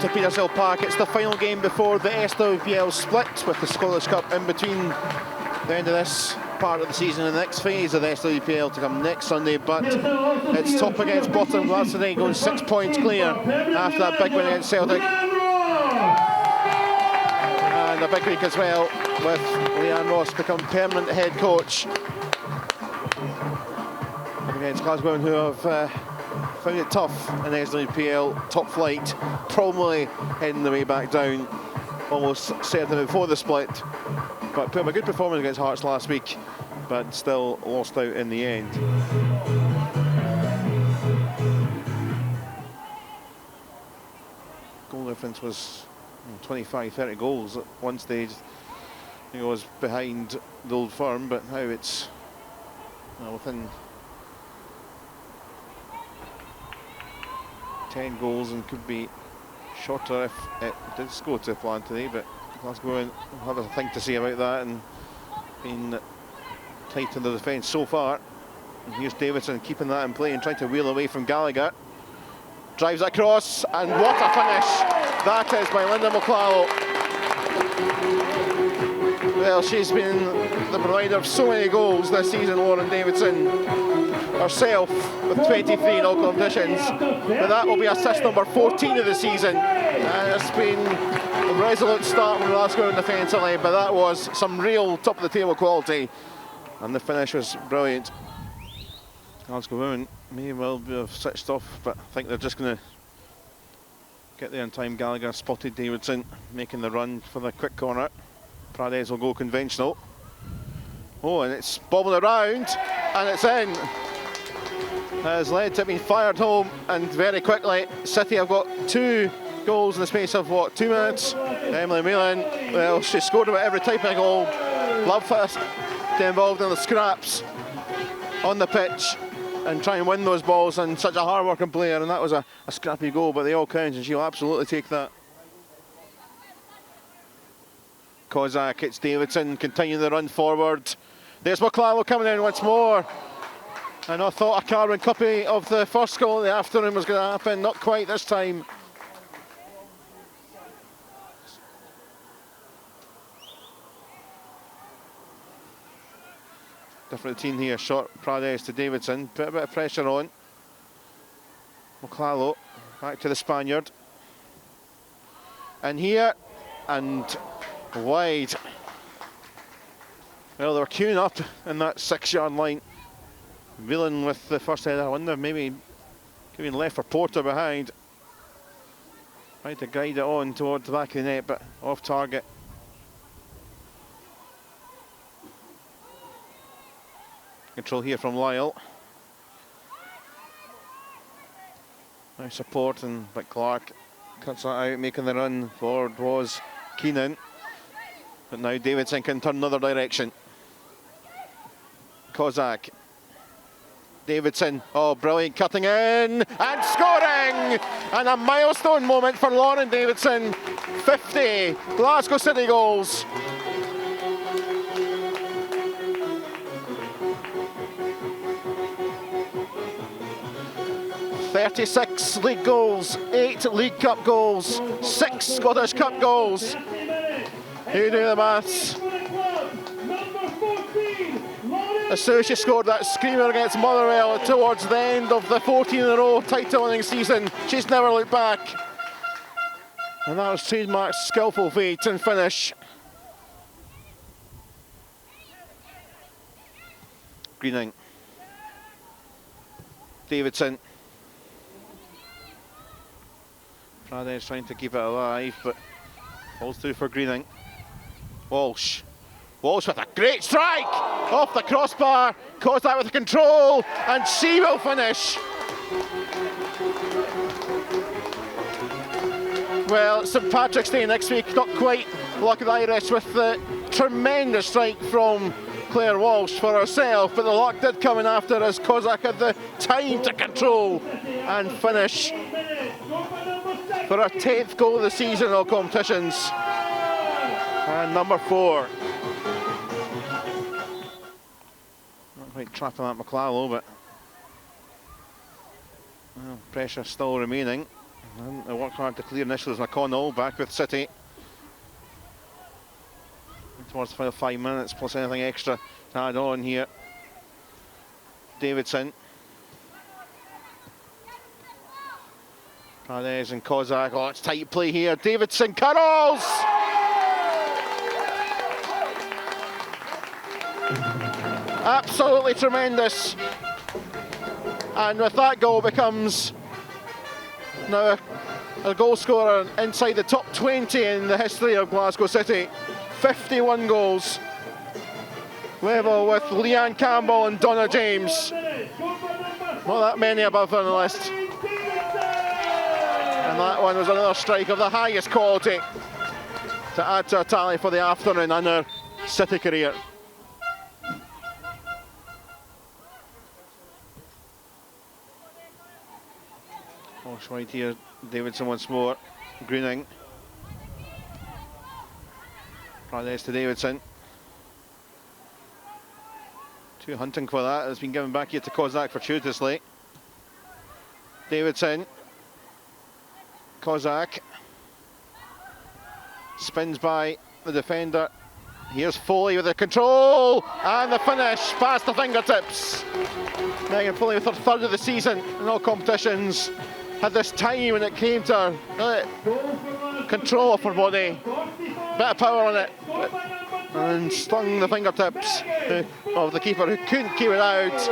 to Petershill Park. It's the final game before the SWPL split, with the Scottish Cup in between the end of this part of the season and the next phase of the SWPL to come next Sunday. But it's top against bottom. Glasgow going 6 points clear after that big win against Celtic. And a big week as well, with Leanne Ross become permanent head coach against Glasgow, who have found it tough in SWPL top flight, probably heading the way back down, almost certain before the split. But put up a good performance against Hearts last week, but still lost out in the end. Goal difference was 25-30 goals at one stage. I think it was behind the Old Firm, but now it's within 10 goals and could be shorter if it did go to plan today. But Glasgow will have a thing to say about that, and been tight in the defence so far. And here's Davidson keeping that in play and trying to wheel away from Gallagher. Drives across, and what a finish that is by Linda McLeod. Well, she's been the provider of so many goals this season, Lauren Davidson, herself with 23 in all competitions. But that will be assist number 14 of the season. And it's been a resolute start from Glasgow in defensively, but that was some real top of the table quality. And the finish was brilliant. Glasgow women may well have switched off, but I think they're just going to get there in time. Gallagher spotted Davidson making the run for the quick corner. Prades will go conventional. Oh, and it's bobbling around, and it's in. Has led to being fired home, and very quickly City have got 2 goals in the space of what, 2 minutes. Emily Whelan, well, she scored about every type of goal. Love to involved in the scraps on the pitch and try and win those balls, and such a hard working player, and that was a scrappy goal, but they all count and she'll absolutely take that. Kozak, it's Davidson continuing the run forward. There's McLaren coming in once more. And I thought a carbon copy of the first goal in the afternoon was going to happen, not quite this time. Different routine here, short Prades to Davidson, put a bit of pressure on. McLaren back to the Spaniard. And here, and wide. Well, they were queuing up in that 6-yard line. Whelan with the first header. I wonder, maybe giving left for Porter behind. Tried to guide it on towards the back of the net, but off target. Control here from Lyle. Nice support, but Clark cuts that out, making the run forward was Keenan. But now Davidson can turn another direction. Kozak. Davidson, oh brilliant, cutting in and scoring! And a milestone moment for Lauren Davidson. 50 Glasgow City goals. "36 league goals, 8 League Cup goals, 6 Scottish Cup goals." You do the maths. As soon as she scored that screamer against Motherwell towards the end of the 14-in-a-row title-winning season, she's never looked back. And that was trademark's skillful feet and finish. Greening. Davidson. Prades trying to keep it alive, but falls through for Greening. Walsh. Walsh with a great strike off the crossbar, caused that with control, and she will finish. Well, St Patrick's Day next week, not quite luck of the Irish with the tremendous strike from Claire Walsh for herself, but the luck did come in after as Kozak had the time to control and finish for her 10th goal of the season in all competitions. And number 4. Not quite trapping that McLaren, but well, pressure still remaining. And they worked hard to clear initially as McConnell back with City. Towards the final 5 minutes, plus anything extra to add on here. Davidson. Prades and Kozak. Oh, it's tight play here. Davidson curls! Absolutely tremendous. And with that goal becomes now a goal scorer inside the top 20 in the history of Glasgow City. 51 goals. Level with Leanne Campbell and Donna James. Not that many above on the list. And that one was another strike of the highest quality to add to a tally for the afternoon and her City career. Osh right here, Davidson once more, Greening. Prades to Davidson. Two hunting for that, has been given back here to Kozak fortuitously. Davidson. Kozak. Spins by the defender. Here's Foley with the control and the finish past the fingertips. Megan Foley with her third of the season in all competitions. Had this time when it came to control of her body. Bit of power on it. And stung the fingertips of the keeper who couldn't keep it out.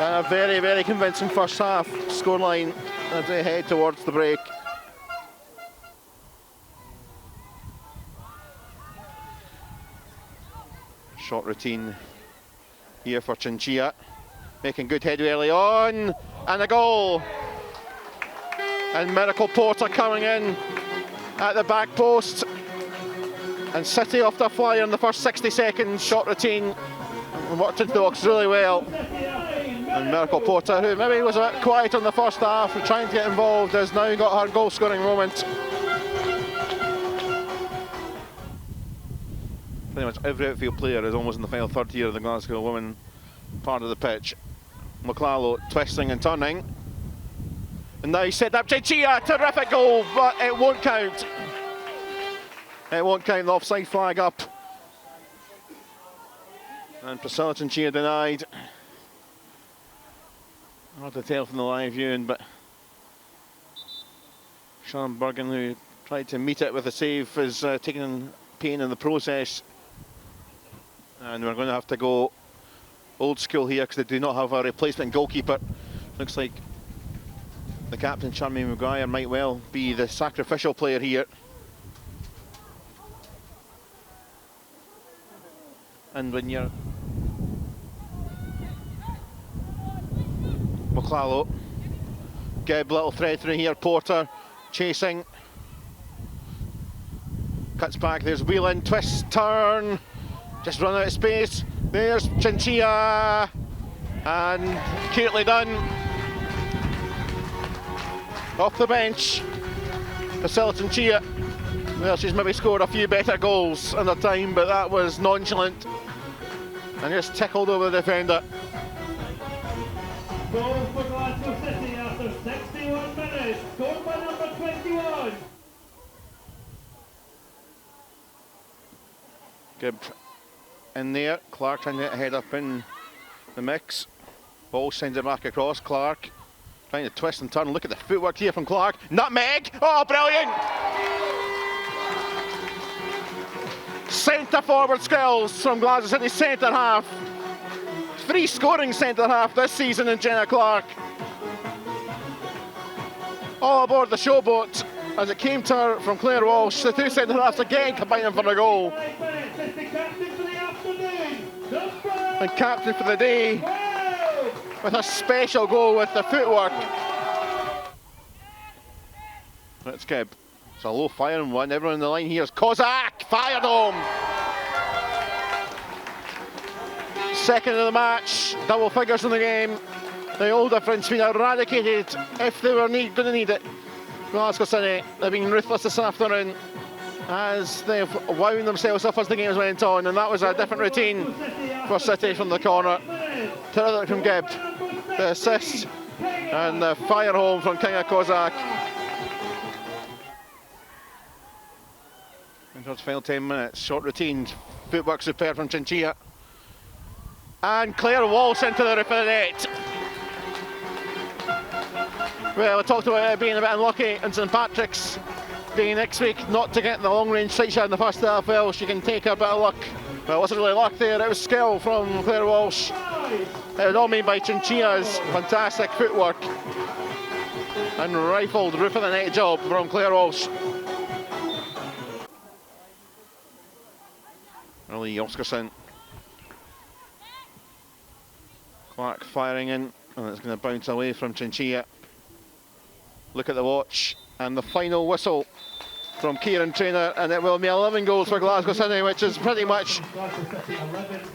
And a very, very convincing first half scoreline as they head towards the break. Short routine here for Chinchilla, making good headway early on, and a goal. And Miracle Porter coming in at the back post. And City off the flyer in the first 60 seconds, short routine, and worked into the box really well. And Miracle Porter, who maybe was a bit quiet in the first half, trying to get involved, has now got her goal scoring moment. Pretty much every outfield player is almost in the final third here of the Glasgow women part of the pitch. McLallo twisting and turning. And now he's set up Chinchilla, terrific goal, but it won't count. It won't count, the offside flag up. And Priscilla Chinchilla denied. Hard to tell from the live viewing, but Sean Bergen, who tried to meet it with a save, is taking pain in the process. And we're going to have to go old school here because they do not have a replacement goalkeeper. Looks like the captain, Charmaine Maguire, might well be the sacrificial player here. And when you're McLallo, Gibb, little thread through here, Porter chasing, cuts back, there's Whelan, twist, turn, just run out of space, there's Chinchilla, and cutely done. Off the bench, Priscilla Chinchilla. Well, she's maybe scored a few better goals in her time, but that was nonchalant and just tickled over the defender. Goal for Glasgow City after 61 minutes, scored by number 21. Gibb in there, Clark trying to get a head up in the mix. Ball sends it back across, Clark trying to twist and turn. Look at the footwork here from Clark. Nutmeg! Oh, brilliant! Centre forward skills from Glasgow City centre half. Free scoring centre half this season in Jenna Clark. All aboard the showboat as it came to her from Claire Walsh. The two centre halves again combining for the goal. And captain for the day with a special goal with the footwork. Let's Gibb. It's a low firing one. Everyone in the line here is Kozak, fired home. Second of the match, double figures in the game. The goal difference being eradicated if they were going to need it. Glasgow City, they've been ruthless this afternoon as they've wound themselves up as the games went on, and that was a different routine for City from the corner. Terrific from Gibb, the assist and the fire home from Kinga Kozak. Towards the final 10 minutes. Short routine. Footwork superb from Chinchilla. And Claire Walsh into the roof of the net. Well, we talked about it being a bit unlucky in St Patrick's Day next week not to get the long range strike shot in the first half. Well, she can take a bit of luck. Well, it wasn't really luck there, it was skill from Claire Walsh. It was all made by Chinchilla's fantastic footwork. And rifled roof of the net job from Claire Walsh. Early Oscarson. Clark firing in, and it's going to bounce away from Chinchilla. Look at the watch, and the final whistle from Kieran Traynor, and it will be 11 goals for Glasgow City, which has pretty much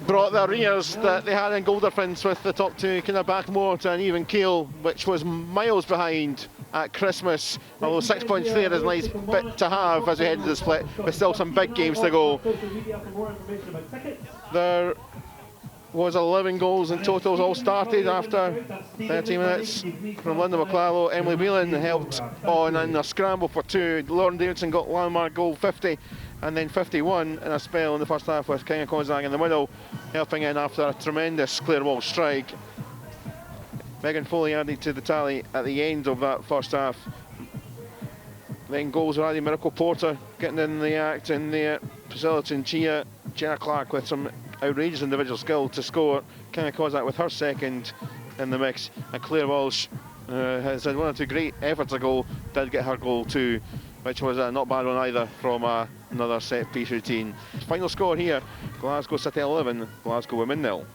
brought the arrears that they had in goal difference with the top two kind of back more to an even keel, which was miles behind at Christmas. Although 6 points there is a nice bit to have as we head into the split, but still some big games to go. There was 11 goals in totals, all started after 30 minutes from Linda McClello. Emily Whelan helped on in a scramble for two. Lauren Davidson got landmark goal 50 and then 51 in a spell in the first half with Kinga Kozak in the middle, helping in after a tremendous Claire Walsh strike. Megan Foley added to the tally at the end of that first half. Then goals were added. Miracle Porter getting in the act in there. Priscilla Chinchilla, Jenna Clark with some outrageous individual skill to score. Kinga Kozak with her second in the mix, and Claire Walsh has had one or two great efforts a goal, did get her goal too, which was a not bad one either from another set piece routine. Final score here, Glasgow City 11, Glasgow Women 0.